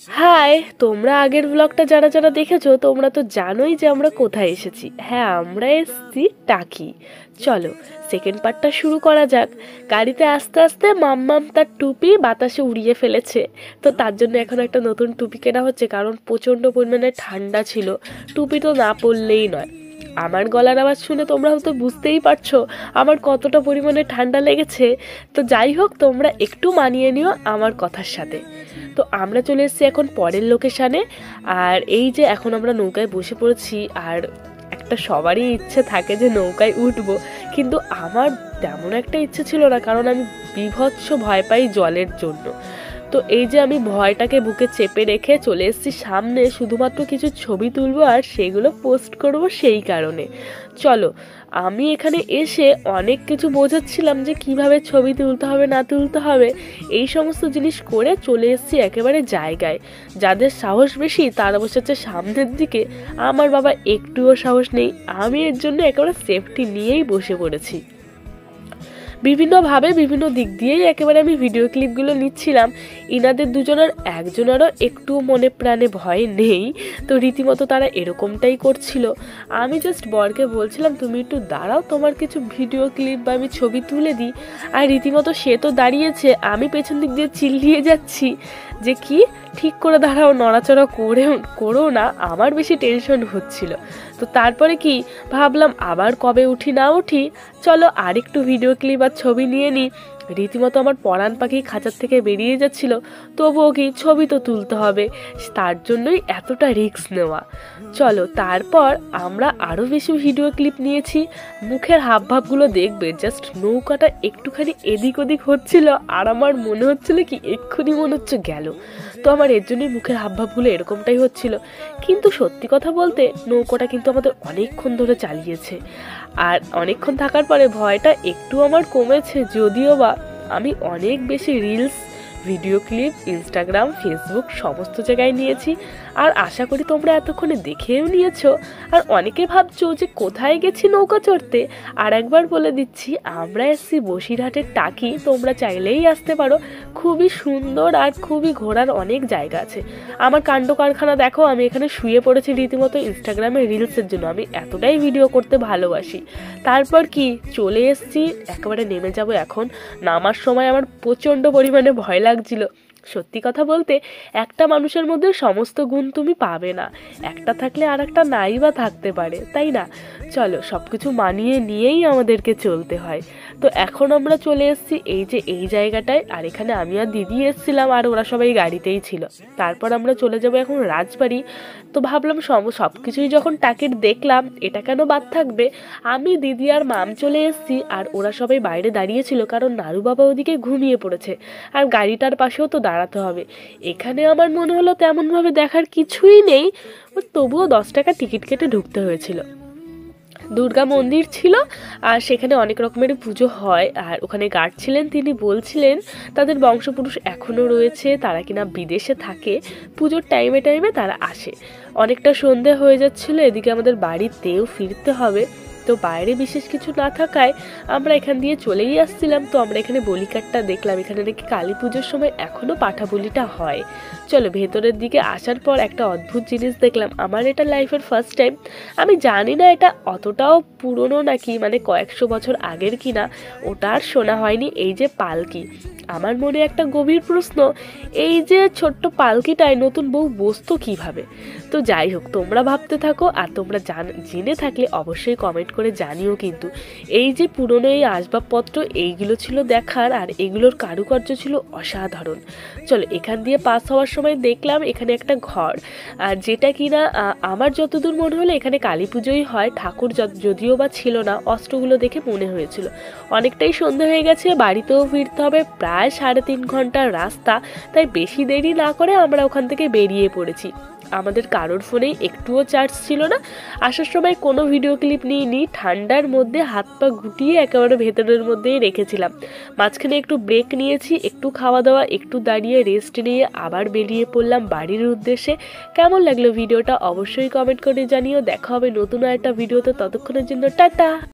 High, তোমরা আগের ব্লগটা যারা যারা দেখেছো তোমরা তো জানোই যে আমরা কোথায় এসেছি। হ্যাঁ, আমরা এসেছি টাকি। চলো সেকেন্ড পার্টটা শুরু করা যাক। গাড়িতে আস্তে আস্তে মাম্মাম তার টুপি বাতাসে উড়িয়ে ফেলেছে, তো তার জন্য এখন একটা নতুন টুপি কেনা হচ্ছে, কারণ প্রচণ্ড পরিমাণে ঠান্ডা ছিল। টুপি তো না পরলেই নয়। আমার গলার আওয়াজ শুনে তোমরা হয়তো বুঝতেই পারছো আমার কতটা পরিমাণে ঠান্ডা লেগেছে। তো যাই হোক, তোমরা একটু মানিয়ে নিও আমার কথার সাথে। তো আমরা চলে এসেছি এখন পরের লোকেশানে। আর এই যে এখন আমরা নৌকায় বসে পড়েছি। আর একটা সবারই ইচ্ছে থাকে যে নৌকায় উঠবো, কিন্তু আমার তেমন একটা ইচ্ছে ছিল না, কারণ আমি বীভৎস ভয় পাই জলের জন্য। তো এই যে আমি ভয়টাকে বুকে চেপে রেখে চলে এসেছি সামনে, শুধুমাত্র কিছু ছবি তুলবো আর সেগুলো পোস্ট করব সেই কারণে। চলো, আমি এখানে এসে অনেক কিছু বোঝাচ্ছিলাম যে কিভাবে ছবি তুলতে হবে না তুলতে হবে, এই সমস্ত জিনিস করে চলে এসেছি একেবারে জায়গায়। যাদের সাহস বেশি তারা বসেছে সামনের দিকে, আমার বাবা একটুও সাহস নেই। আমি এর জন্য একেবারে সেফটি নিয়েই বসে পড়েছি। বিভিন্নভাবে বিভিন্ন দিক দিয়েই একেবারে আমি ভিডিও ক্লিপগুলো নিচ্ছিলাম। ইনাদের দুজনের একজনেরও একটু মনে প্রাণে ভয় নেই, তো রীতিমতো তারা এরকমটাই করছিল। আমি জাস্ট বরকে বলছিলাম তুমি একটু দাঁড়াও, তোমার কিছু ভিডিও ক্লিপ বা আমি ছবি তুলে দিই। আর রীতিমতো সে তো দাঁড়িয়েছে, আমি পেছন দিক দিয়ে চিল্লিয়ে যাচ্ছি যে কি ঠিক করে দাঁড়াও, নড়াচড়া করো না। আমার বেশি টেনশন হচ্ছিল। তো তারপরে কি ভাবলাম আবার কবে উঠি না উঠি, চলো আরেকটু ভিডিও ক্লিপ আর ছবি নিয়ে নিই। রীতিমতো আমার পরাণ পাখি খাঁচার থেকে বেরিয়ে যাচ্ছিল, তবুও কি ছবি তো তুলতে হবে, তার জন্যই এতটা রিস্ক নেওয়া। চলো তারপর আমরা আরও বেশি ভিডিও ক্লিপ নিয়েছি। মুখের হাবভাবগুলো দেখবে, জাস্ট নৌকাটা একটুখানি এদিক ওদিক হচ্ছিল আর আমার মনে হচ্ছিল কি এক্ষুনি মনে হচ্ছে গেল। তো আমার এর জন্যই মুখের হাবভাবগুলো এরকমটাই হচ্ছিল। কিন্তু সত্যি কথা বলতে নৌকাটা কিন্তু আমাদের অনেকক্ষণ ধরে চালিয়েছে, আর অনেকক্ষণ থাকার পরে ভয়টা একটু আমার কমেছে। যদিও বা আমি অনেক বেশি reels video clip Instagram Facebook সমস্ত জায়গায় নিয়েছি, আর আশা করি তোমরা এতক্ষণে দেখেও নিয়েছো। আর অনেকে ভাবছো যে কোথায় গেছি নৌকা চড়তে, আর একবার বলে দিচ্ছি আমরা এসেছি বসিরহাটের টাকি। তোমরা চাইলেই আসতে পারো, খুবই সুন্দর আর খুবই ঘোরার অনেক জায়গা আছে। আমার কাণ্ড কারখানা দেখো, আমি এখানে শুয়ে পড়েছি রীতিমতো ইনস্টাগ্রামে রিলসের জন্য। আমি এতটাই ভিডিও করতে ভালোবাসি। তারপর কি চলে এসেছি, একেবারে নেমে যাব এখন। নামার সময় আমার প্রচণ্ড পরিমাণে ভয় লাগছিল। সত্যি কথা বলতে একটা মানুষের মধ্যে সমস্ত গুণ তুমি পাবে না, একটা থাকলে আর একটা নাই বা থাকতে পারে, তাই না? চলো সব কিছু মানিয়ে নিয়েই আমাদেরকে চলতে হয়। তো এখন আমরা চলে এসেছি এই যে এই জায়গাটায়, আর এখানে আমি আর দিদি এসেছিলাম, আর ওরা সবাই গাড়িতেই ছিল। তারপর আমরা চলে যাব এখন রাজবাড়ি। তো ভাবলাম সব কিছুই যখন টাকের দেখলাম, এটা কেন বাদ থাকবে। আমি দিদি আর মাম চলে এসেছি, আর ওরা সবাই বাইরে দাঁড়িয়েছিল, কারণ নাড়ু বাবা ওদিকে ঘুমিয়ে পড়েছে, আর গাড়িটার পাশেও তো দাঁড়াতে হবে। এখানে আমার মনে হলো তেমনভাবে দেখার কিছুই নেই, তবুও 10 টাকা টিকিট কেটে ঢুকতে হয়েছিল। দুর্গা মন্দির ছিল, আর সেখানে অনেক রকমের পুজো হয়। আর ওখানে গার্ড ছিলেন, তিনি বলছিলেন তাদের বংশপুরুষ এখনও রয়েছে, তারা কিনা বিদেশে থাকে, পুজোর টাইমে টাইমে তারা আসে। অনেকটা সন্ধে হয়ে যাচ্ছিল, এদিকে আমাদের বাড়িতেও ফিরতে হবে। তো বাইরে বিশেষ কিছু না থাকায় আমরা এখান দিয়ে চলেই আসছিলাম। তো আমরা এখানে বলিকাটটা দেখলাম, এখানে নাকি কালী পুজোর সময় এখনও পাঠা বলিটা হয়। চলো ভেতরের দিকে আসার পর একটা অদ্ভুত জিনিস দেখলাম, আমার এটা লাইফের ফার্স্ট টাইম। আমি জানি না এটা অতটাও পুরনো নাকি, মানে কয়েকশো বছর আগের কিনা, ওটা আর শোনা হয়নি। এই যে পালকি, আমার মনে একটা গভীর প্রশ্ন, এই যে ছোট্ট পালকিটায় নতুন বউ বসতো কিভাবে? তো যাই হোক, তোমরা ভাবতে থাকো, আর তোমরা জেনে থাকলে অবশ্যই কমেন্ট করে জানিও। কিন্তু এই যে পুরনো এই আসবাবপত্র, এইগুলো ছিল দেখার, আর এগুলোর কারুকার্য ছিল অসাধারণ। চলো এখান দিয়ে পাস হওয়ার সময় দেখলাম এখানে একটা ঘর, আর যেটা কিনা আমার যতদূর মনে হলো এখানে কালী পুজোই হয়। ঠাকুর যদিও বা ছিল না, অস্ত্রগুলো দেখে মনে হয়েছিল। অনেকটাই সন্ধে হয়ে গেছে, বাড়িতেও ফিরতে হবে, প্রায় 3.5 ঘন্টার রাস্তা। তাই বেশি দেরি না করে আমরা ওখান থেকে বেরিয়ে পড়েছি। আমাদের কারোর ফোনেই একটুও চার্জ ছিল না। আসার সময় কোনো ভিডিও ক্লিপ নিইনি, ঠান্ডার মধ্যে হাত পা গুটিয়ে একেবারে ভেতরের মধ্যেই রেখেছিলাম। মাঝখানে একটু ব্রেক নিয়েছি, একটু খাওয়া দাওয়া, একটু দাঁড়িয়ে রেস্ট নিয়ে আবার বেরিয়ে পড়লাম বাড়ির উদ্দেশ্যে। কেমন লাগলো ভিডিওটা অবশ্যই কমেন্ট করে জানিও। দেখা হবে নতুন একটা ভিডিওতে, ততক্ষণের জন্য টাটা।